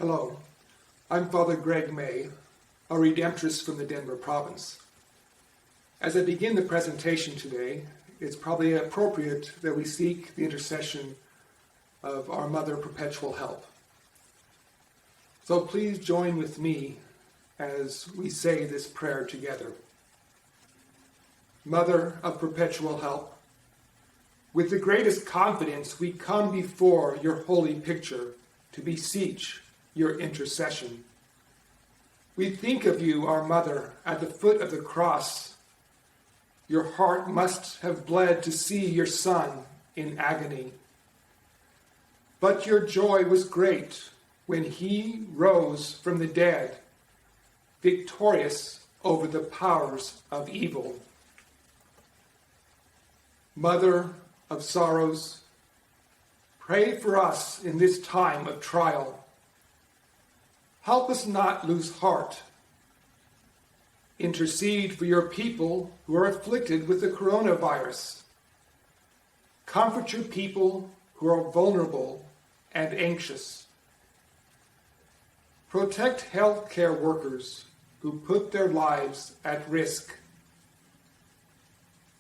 Hello, I'm Father Greg May, a Redemptorist from the Denver province. As I begin the presentation today, it's probably appropriate that we seek the intercession of our Mother Perpetual Help. So please join with me as we say this prayer together. Mother of Perpetual Help, with the greatest confidence we come before your holy picture to beseech your intercession. We think of you, our Mother, at the foot of the cross. Your heart must have bled to see your Son in agony. But your joy was great when he rose from the dead, victorious over the powers of evil. Mother of sorrows, pray for us in this time of trial. Help us not lose heart. Intercede for your people who are afflicted with the coronavirus. Comfort your people who are vulnerable and anxious. Protect healthcare workers who put their lives at risk.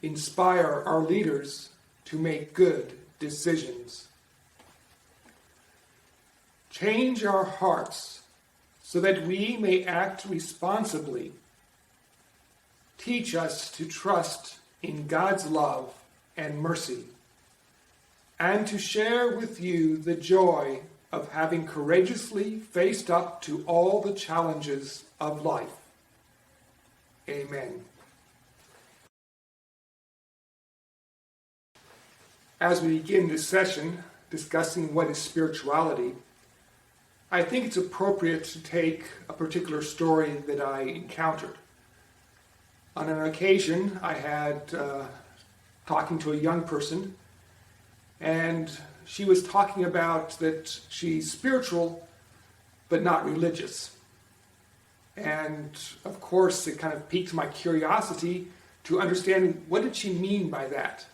Inspire our leaders to make good decisions. Change our hearts so that we may act responsibly. Teach us to trust in God's love and mercy, and to share with you the joy of having courageously faced up to all the challenges of life. Amen. As we begin this session discussing what is spirituality, I think it's appropriate to take a particular story that I encountered. On an occasion, I had talking to a young person, and she was talking about that she's spiritual, but not religious. And of course, it kind of piqued my curiosity to understand what did she mean by that.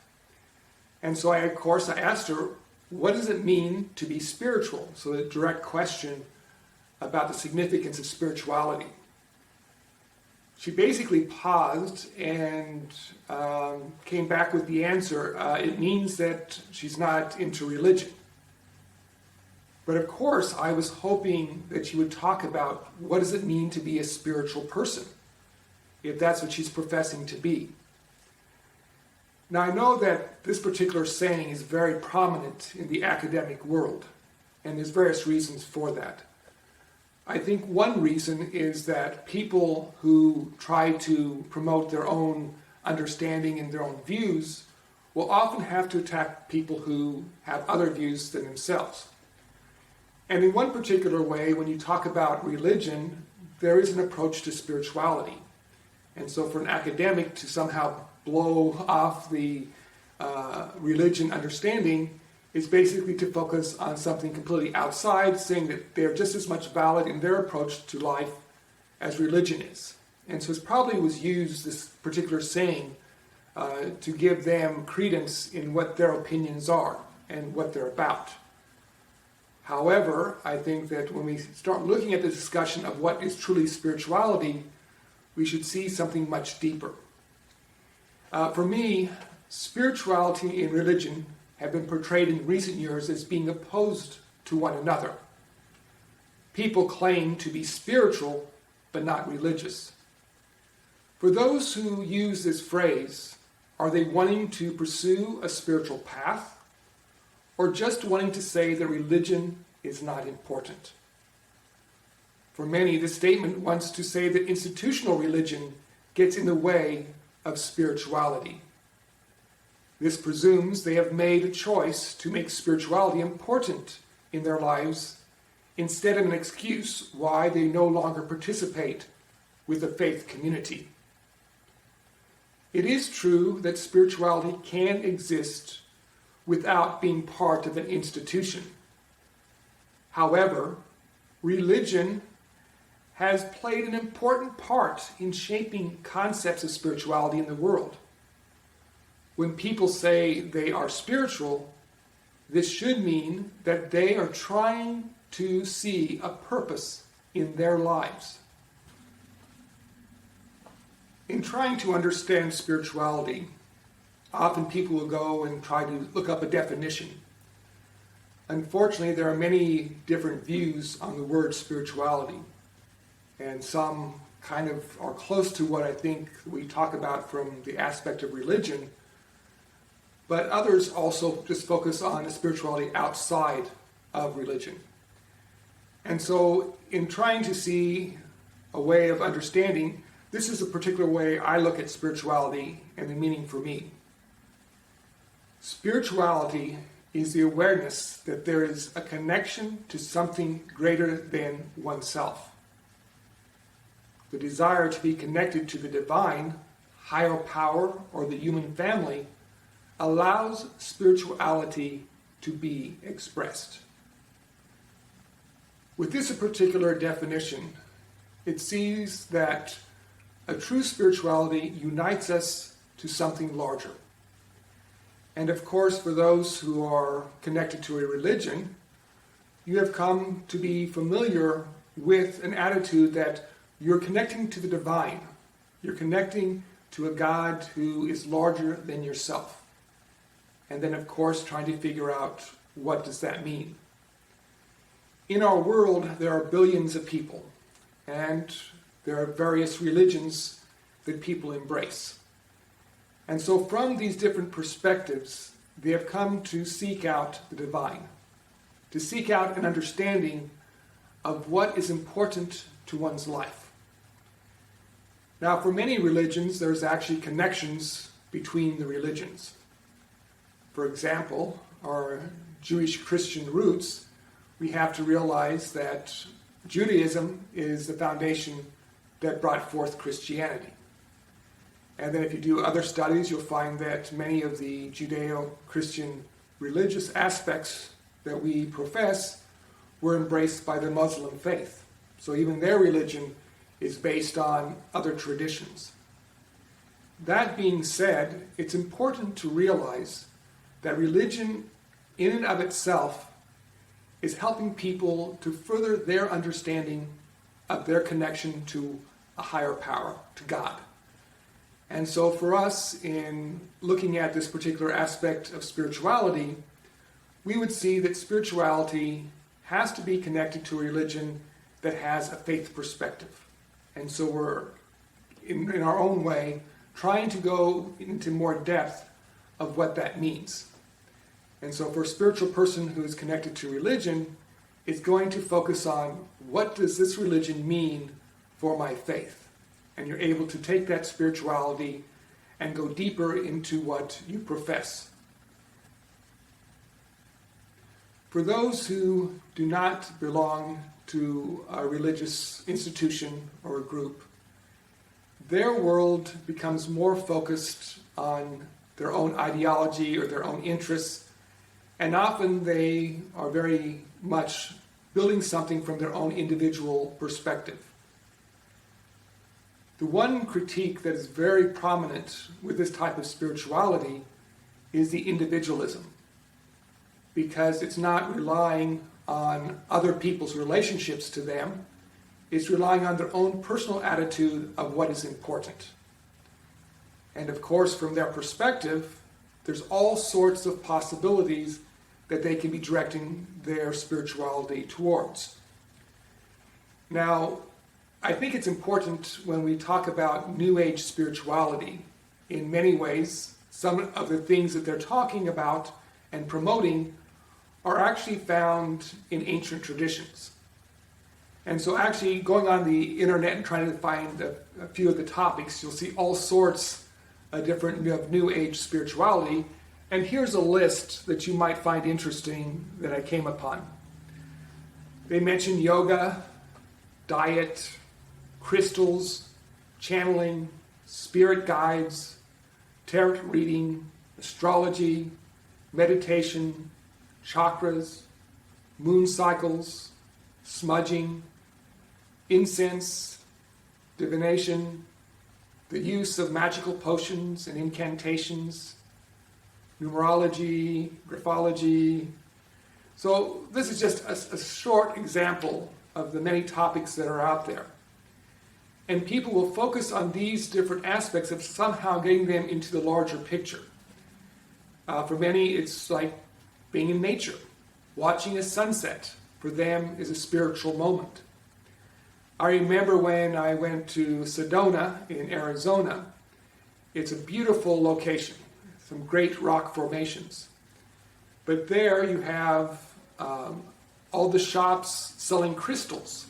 And so I asked her, what does it mean to be spiritual? So a direct question about the significance of spirituality. She basically paused and came back with the answer. It means that she's not into religion. But of course, I was hoping that she would talk about what does it mean to be a spiritual person, if that's what she's professing to be. Now, I know that this particular saying is very prominent in the academic world, and there's various reasons for that. I think one reason is that people who try to promote their own understanding and their own views will often have to attack people who have other views than themselves. And in one particular way, when you talk about religion, there is an approach to spirituality. And so for an academic to somehow blow off the religion understanding is basically to focus on something completely outside, saying that they're just as much valid in their approach to life as religion is. And so it probably was used, this particular saying, to give them credence in what their opinions are and what they're about. However, I think that when we start looking at the discussion of what is truly spirituality, we should see something much deeper. For me, spirituality and religion have been portrayed in recent years as being opposed to one another. People claim to be spiritual, but not religious. For those who use this phrase, are they wanting to pursue a spiritual path, or just wanting to say that religion is not important? For many, this statement wants to say that institutional religion gets in the way of spirituality. This presumes they have made a choice to make spirituality important in their lives instead of an excuse why they no longer participate with the faith community. It is true that spirituality can exist without being part of an institution. However, religion has played an important part in shaping concepts of spirituality in the world. When people say they are spiritual, this should mean that they are trying to see a purpose in their lives. In trying to understand spirituality, often people will go and try to look up a definition. Unfortunately, there are many different views on the word spirituality, and some kind of are close to what I think we talk about from the aspect of religion, but others also just focus on a spirituality outside of religion. And so in trying to see a way of understanding, this is a particular way I look at spirituality and the meaning for me. Spirituality is the awareness that there is a connection to something greater than oneself. The desire to be connected to the divine, higher power, or the human family allows spirituality to be expressed. With this particular definition, it sees that a true spirituality unites us to something larger. And of course, for those who are connected to a religion, you have come to be familiar with an attitude that you're connecting to the divine. You're connecting to a God who is larger than yourself. And then, of course, trying to figure out what does that mean. In our world, there are billions of people, and there are various religions that people embrace. And so from these different perspectives, they have come to seek out the divine, to seek out an understanding of what is important to one's life. Now, for many religions, there's actually connections between the religions. For example, our Jewish Christian roots, we have to realize that Judaism is the foundation that brought forth Christianity. And then if you do other studies, you'll find that many of the Judeo-Christian religious aspects that we profess were embraced by the Muslim faith. So even their religion is based on other traditions. That being said, it's important to realize that religion in and of itself is helping people to further their understanding of their connection to a higher power, to God. And so for us, in looking at this particular aspect of spirituality, we would see that spirituality has to be connected to a religion that has a faith perspective. And so we're, in our own way, trying to go into more depth of what that means. And so for a spiritual person who is connected to religion, it's going to focus on what does this religion mean for my faith? And you're able to take that spirituality and go deeper into what you profess. For those who do not belong to a religious institution or a group, their world becomes more focused on their own ideology or their own interests, and often they are very much building something from their own individual perspective. The one critique that is very prominent with this type of spirituality is the individualism, because it's not relying on other people's relationships to them, it's relying on their own personal attitude of what is important. And of course, from their perspective, there's all sorts of possibilities that they can be directing their spirituality towards. Now, I think it's important when we talk about New Age spirituality, in many ways, some of the things that they're talking about and promoting are actually found in ancient traditions. And so actually going on the internet and trying to find a few of the topics, you'll see all sorts of different New Age spirituality. And here's a list that you might find interesting that I came upon. They mention yoga, diet, crystals, channeling, spirit guides, tarot reading, astrology, meditation, chakras, moon cycles, smudging, incense, divination, the use of magical potions and incantations, numerology, graphology, So this is just a short example of the many topics that are out there. And people will focus on these different aspects of somehow getting them into the larger picture. For many, it's like being in nature. Watching a sunset, for them, is a spiritual moment. I remember when I went to Sedona in Arizona. It's a beautiful location, some great rock formations. But there you have all the shops selling crystals.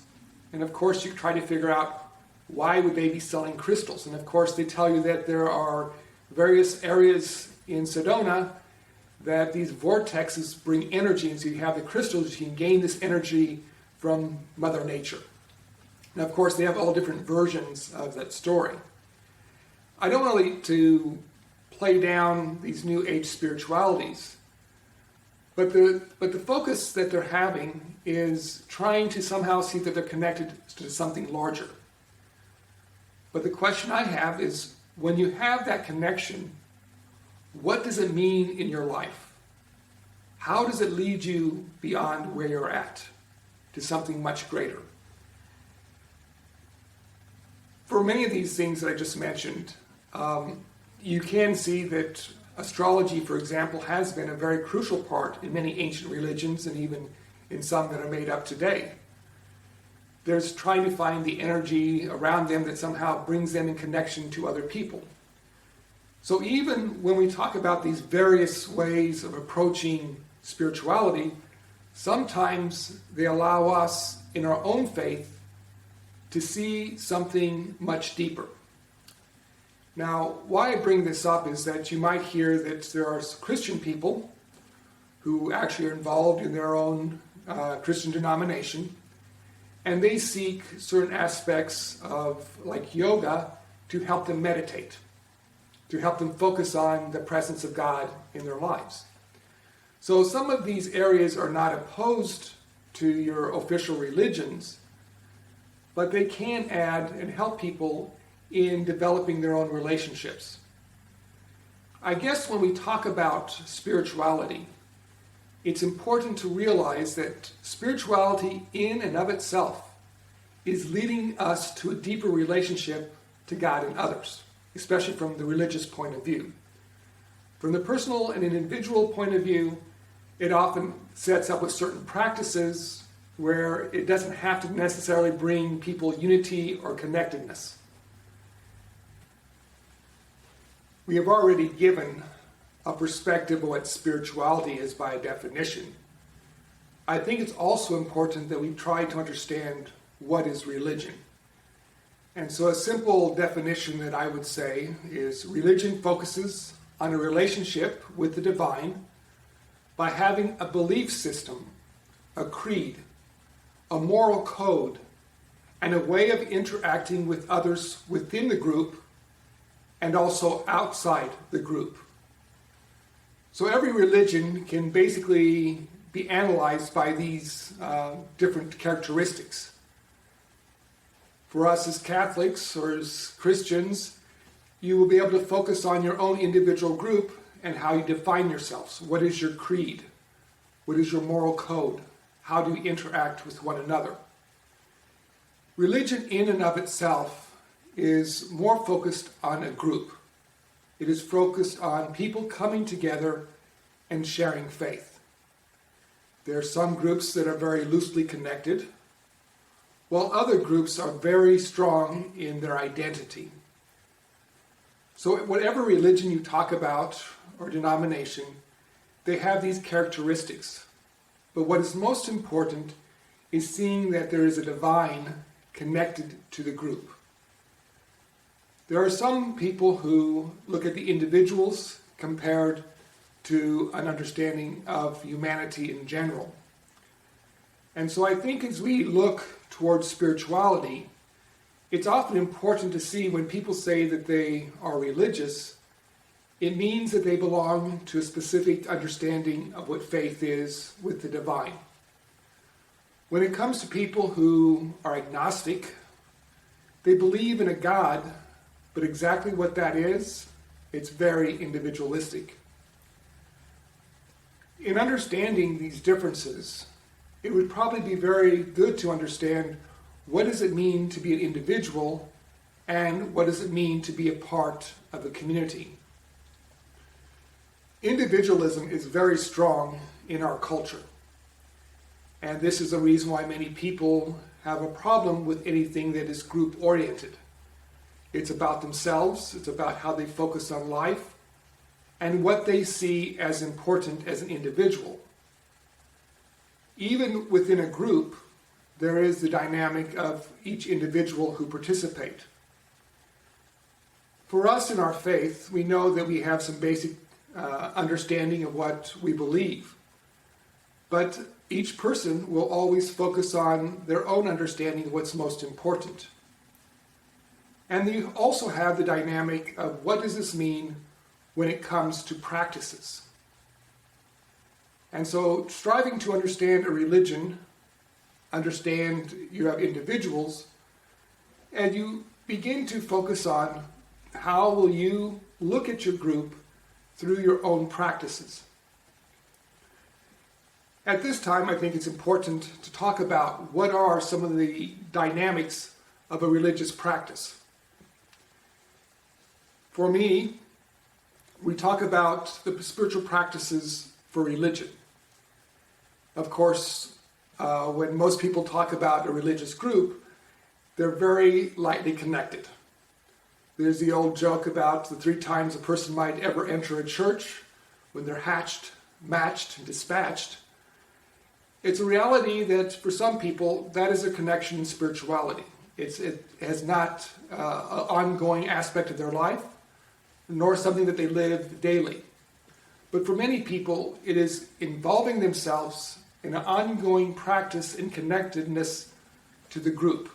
And of course you try to figure out why would they be selling crystals. And of course they tell you that there are various areas in Sedona that these vortexes bring energy. And so you have the crystals, you can gain this energy from Mother Nature. And of course they have all different versions of that story. I don't really to play down these New Age spiritualities. But the focus that they're having is trying to somehow see that they're connected to something larger. But the question I have is, when you have that connection, what does it mean in your life? How does it lead you beyond where you're at to something much greater? For many of these things that I just mentioned, you can see that astrology, for example, has been a very crucial part in many ancient religions and even in some that are made up today. There's trying to find the energy around them that somehow brings them in connection to other people. So even when we talk about these various ways of approaching spirituality, sometimes they allow us in our own faith to see something much deeper. Now, why I bring this up is that you might hear that there are Christian people who actually are involved in their own Christian denomination, and they seek certain aspects of, like yoga, to help them meditate, to help them focus on the presence of God in their lives. So some of these areas are not opposed to your official religions, but they can add and help people in developing their own relationships. I guess when we talk about spirituality, it's important to realize that spirituality in and of itself is leading us to a deeper relationship to God and others, especially from the religious point of view. From the personal and individual point of view, it often sets up with certain practices where it doesn't have to necessarily bring people unity or connectedness. We have already given a perspective of what spirituality is by definition. I think it's also important that we try to understand what is religion. And so a simple definition that I would say is religion focuses on a relationship with the divine by having a belief system, a creed, a moral code, and a way of interacting with others within the group and also outside the group. So every religion can basically be analyzed by these different characteristics. For us as Catholics or as Christians, you will be able to focus on your own individual group and how you define yourselves. What is your creed? What is your moral code? How do you interact with one another? Religion in and of itself is more focused on a group. It is focused on people coming together and sharing faith. There are some groups that are very loosely connected, while other groups are very strong in their identity. So whatever religion you talk about or denomination, they have these characteristics. But what is most important is seeing that there is a divine connected to the group. There are some people who look at the individuals compared to an understanding of humanity in general. And so I think as we look towards spirituality, it's often important to see when people say that they are religious, it means that they belong to a specific understanding of what faith is with the divine. When it comes to people who are agnostic, they believe in a God, but exactly what that is, it's very individualistic. In understanding these differences, it would probably be very good to understand what does it mean to be an individual and what does it mean to be a part of a community. Individualism is very strong in our culture, and this is the reason why many people have a problem with anything that is group-oriented. It's about themselves, it's about how they focus on life, and what they see as important as an individual. Even within a group, there is the dynamic of each individual who participate. For us in our faith, we know that we have some basic understanding of what we believe, but each person will always focus on their own understanding of what's most important. And you also have the dynamic of what does this mean when it comes to practices. And so striving to understand a religion, understand you have individuals, and you begin to focus on how will you look at your group through your own practices. At this time, I think it's important to talk about what are some of the dynamics of a religious practice. For me, we talk about the spiritual practices for religion. Of course, when most people talk about a religious group, they're very lightly connected. There's the old joke about the 3 times a person might ever enter a church when they're hatched, matched, and dispatched. It's a reality that for some people, that is a connection in spirituality. It has not an ongoing aspect of their life, nor something that they live daily. But for many people, it is involving themselves in an ongoing practice and connectedness to the group.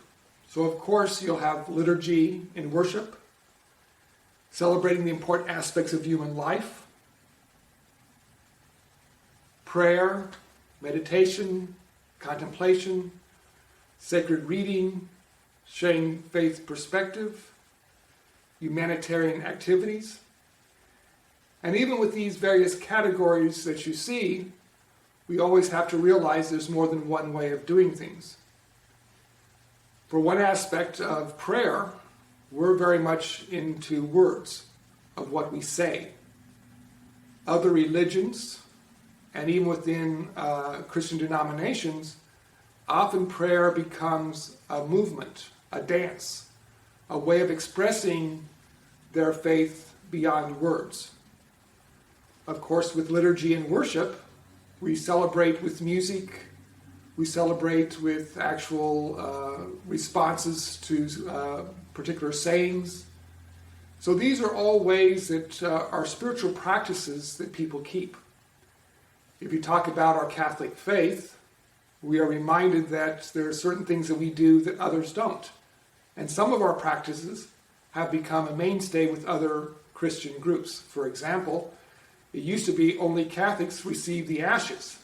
So of course, you'll have liturgy and worship, celebrating the important aspects of human life, prayer, meditation, contemplation, sacred reading, sharing faith perspective, humanitarian activities. And even with these various categories that you see, we always have to realize there's more than one way of doing things. For one aspect of prayer, we're very much into words of what we say. Other religions, and even within Christian denominations, often prayer becomes a movement, a dance, a way of expressing their faith beyond words. Of course, with liturgy and worship, we celebrate with music, we celebrate with actual responses to particular sayings. So these are all ways that are spiritual practices that people keep. If you talk about our Catholic faith, we are reminded that there are certain things that we do that others don't. And some of our practices have become a mainstay with other Christian groups. For example, it used to be only Catholics receive the ashes.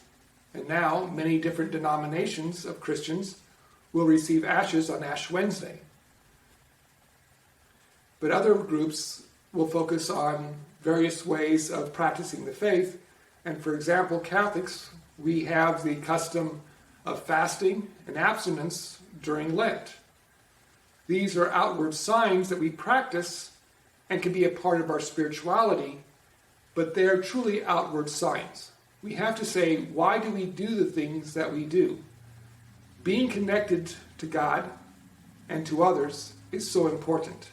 And now many different denominations of Christians will receive ashes on Ash Wednesday. But other groups will focus on various ways of practicing the faith. And for example, Catholics, we have the custom of fasting and abstinence during Lent. These are outward signs that we practice and can be a part of our spirituality, but they are truly outward signs. We have to say, why do we do the things that we do? Being connected to God and to others is so important.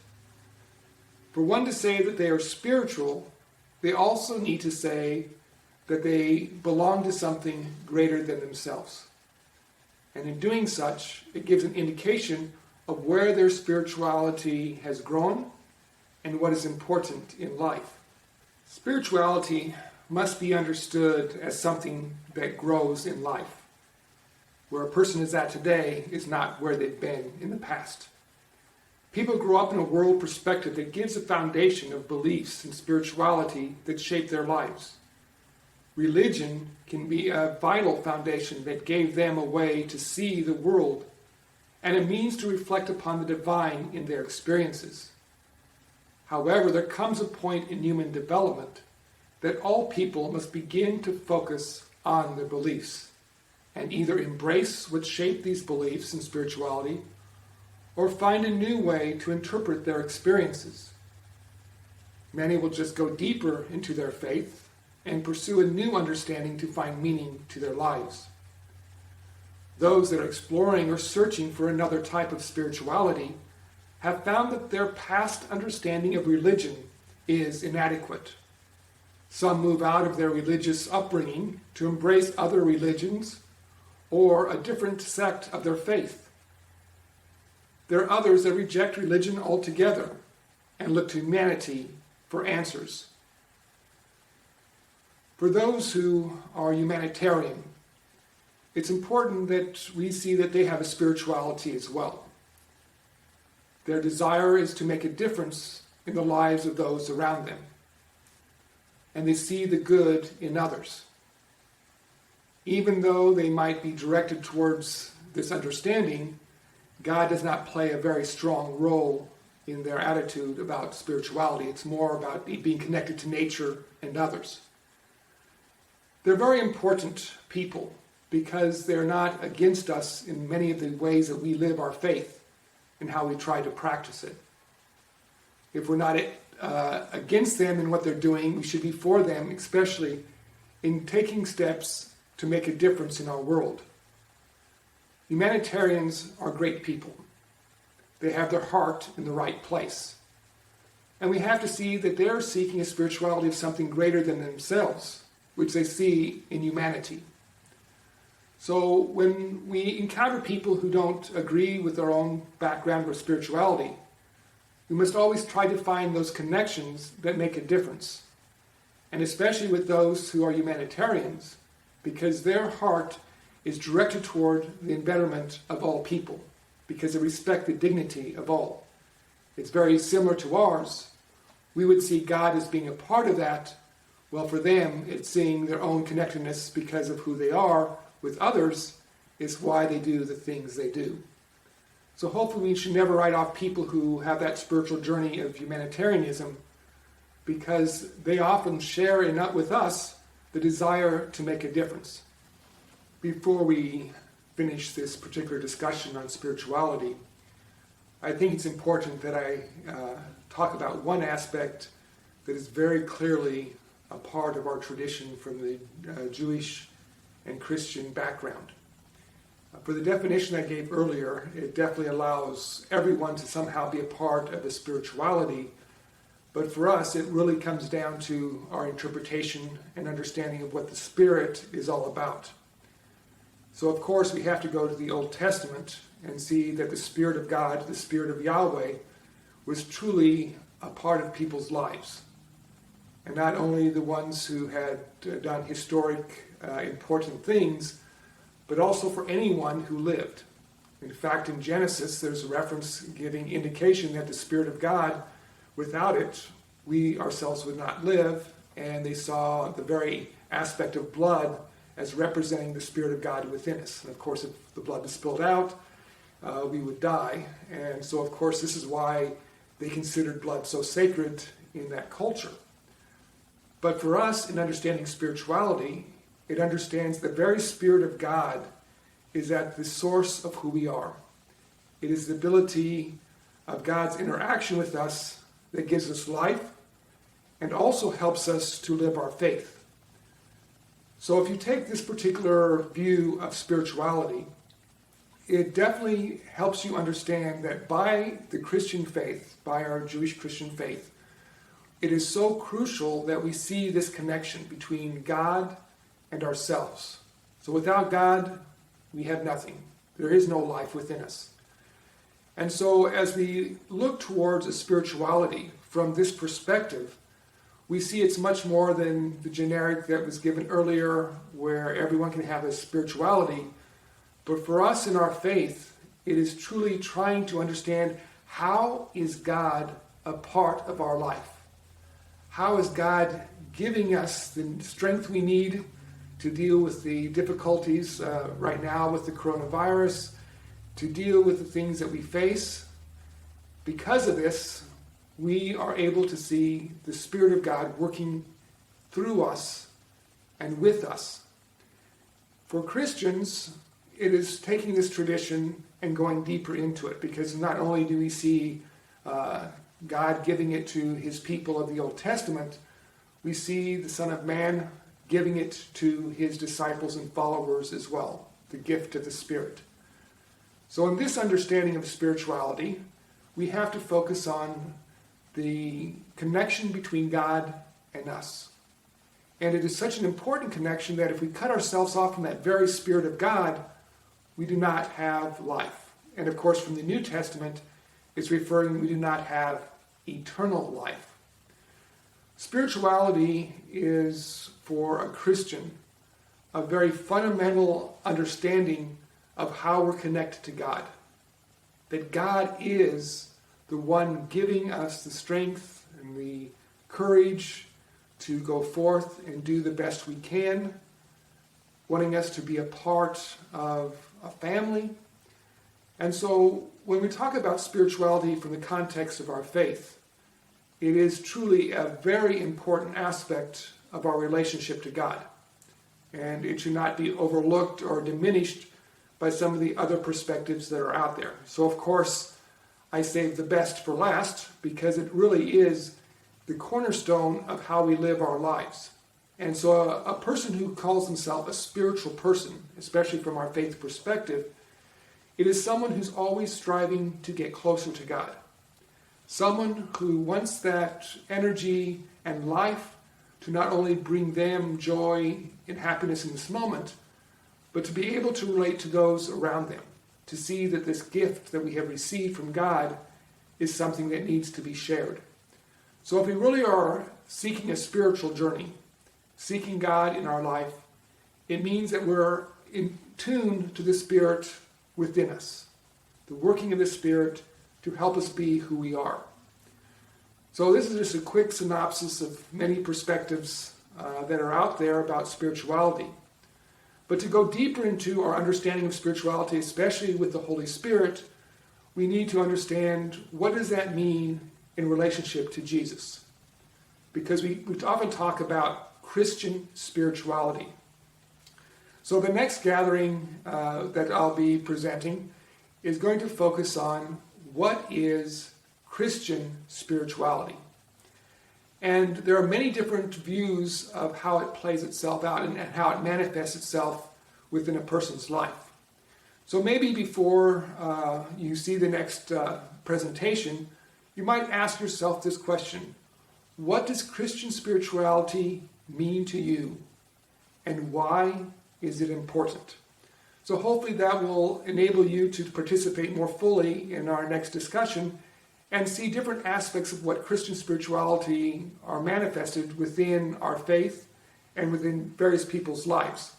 For one to say that they are spiritual, they also need to say that they belong to something greater than themselves. And in doing such, it gives an indication of where their spirituality has grown and what is important in life. Spirituality must be understood as something that grows in life. Where a person is at today is not where they've been in the past. People grow up in a world perspective that gives a foundation of beliefs and spirituality that shape their lives. Religion can be a vital foundation that gave them a way to see the world and a means to reflect upon the divine in their experiences. However, there comes a point in human development that all people must begin to focus on their beliefs and either embrace what shaped these beliefs in spirituality or find a new way to interpret their experiences. Many will just go deeper into their faith and pursue a new understanding to find meaning to their lives. Those that are exploring or searching for another type of spirituality have found that their past understanding of religion is inadequate. Some move out of their religious upbringing to embrace other religions or a different sect of their faith. There are others that reject religion altogether and look to humanity for answers. For those who are humanitarian, it's important that we see that they have a spirituality as well. Their desire is to make a difference in the lives of those around them, and they see the good in others. Even though they might be directed towards this understanding, God does not play a very strong role in their attitude about spirituality. It's more about being connected to nature and others. They're very important people because they're not against us in many of the ways that we live our faith and how we try to practice it. If we're not against them in what they're doing, we should be for them, especially in taking steps to make a difference in our world. Humanitarians are great people. They have their heart in the right place. And we have to see that they're seeking a spirituality of something greater than themselves, which they see in humanity. So when we encounter people who don't agree with our own background or spirituality, we must always try to find those connections that make a difference. And especially with those who are humanitarians, because their heart is directed toward the betterment of all people, because they respect the dignity of all. It's very similar to ours. We would see God as being a part of that. Well, for them, it's seeing their own connectedness because of who they are with others is why they do the things they do. So hopefully we should never write off people who have that spiritual journey of humanitarianism, because they often share with us the desire to make a difference. Before we finish this particular discussion on spirituality, I think it's important that I talk about one aspect that is very clearly a part of our tradition from the Jewish and Christian background. For the definition I gave earlier, it definitely allows everyone to somehow be a part of the spirituality, but for us it really comes down to our interpretation and understanding of what the Spirit is all about. So of course we have to go to the Old Testament and see that the Spirit of God, the Spirit of Yahweh, was truly a part of people's lives. And not only the ones who had done historic, important things, but also for anyone who lived. In fact, in Genesis, there's a reference giving indication that the Spirit of God, without it, we ourselves would not live, and they saw the very aspect of blood as representing the Spirit of God within us. And of course, if the blood is spilled out, we would die. And so, of course, this is why they considered blood so sacred in that culture. But for us, in understanding spirituality, it understands the very Spirit of God is at the source of who we are. It is the ability of God's interaction with us that gives us life and also helps us to live our faith. So if you take this particular view of spirituality, it definitely helps you understand that by the Christian faith, by our Jewish Christian faith, it is so crucial that we see this connection between God and ourselves. So without God, we have nothing. There is no life within us. And so as we look towards a spirituality from this perspective, we see it's much more than the generic that was given earlier, where everyone can have a spirituality. But for us in our faith, it is truly trying to understand, how is God a part of our life? How is God giving us the strength we need to deal with the difficulties right now with the coronavirus, to deal with the things that we face? Because of this, we are able to see the Spirit of God working through us, and with us. For Christians, it is taking this tradition and going deeper into it, because not only do we see God giving it to his people of the Old Testament, we see the Son of Man giving it to his disciples and followers as well, the gift of the Spirit. So in this understanding of spirituality, we have to focus on the connection between God and us. And it is such an important connection that if we cut ourselves off from that very Spirit of God, we do not have life. And of course, from the New Testament, it's referring we do not have eternal life. Spirituality is, for a Christian, a very fundamental understanding of how we're connected to God. That God is the one giving us the strength and the courage to go forth and do the best we can, wanting us to be a part of a family. And so when we talk about spirituality from the context of our faith, it is truly a very important aspect of our relationship to God. And it should not be overlooked or diminished by some of the other perspectives that are out there. So of course, I saved the best for last, because it really is the cornerstone of how we live our lives. And so a person who calls himself a spiritual person, especially from our faith perspective, it is someone who's always striving to get closer to God. Someone who wants that energy and life to not only bring them joy and happiness in this moment, but to be able to relate to those around them, to see that this gift that we have received from God is something that needs to be shared. So if we really are seeking a spiritual journey, seeking God in our life, it means that we're in tune to the Spirit within us, the working of the Spirit to help us be who we are. So this is just a quick synopsis of many perspectives that are out there about spirituality. But to go deeper into our understanding of spirituality, especially with the Holy Spirit, we need to understand what does that mean in relationship to Jesus. Because we often talk about Christian spirituality. So the next gathering that I'll be presenting is going to focus on what is Christian spirituality. And there are many different views of how it plays itself out and how it manifests itself within a person's life. So maybe before you see the next presentation, you might ask yourself this question: what does Christian spirituality mean to you? And why is it important? So hopefully that will enable you to participate more fully in our next discussion and see different aspects of what Christian spirituality are manifested within our faith and within various people's lives.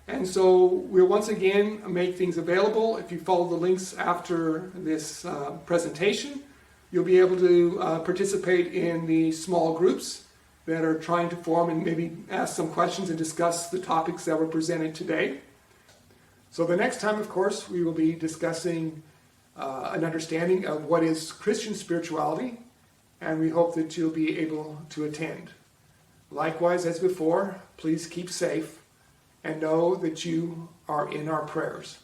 And so we'll once again make things available. If you follow the links after this presentation, you'll be able to participate in the small groups that are trying to form and maybe ask some questions and discuss the topics that were presented today. So the next time, of course, we will be discussing an understanding of what is Christian spirituality, and we hope that you'll be able to attend. Likewise, as before, please keep safe and know that you are in our prayers.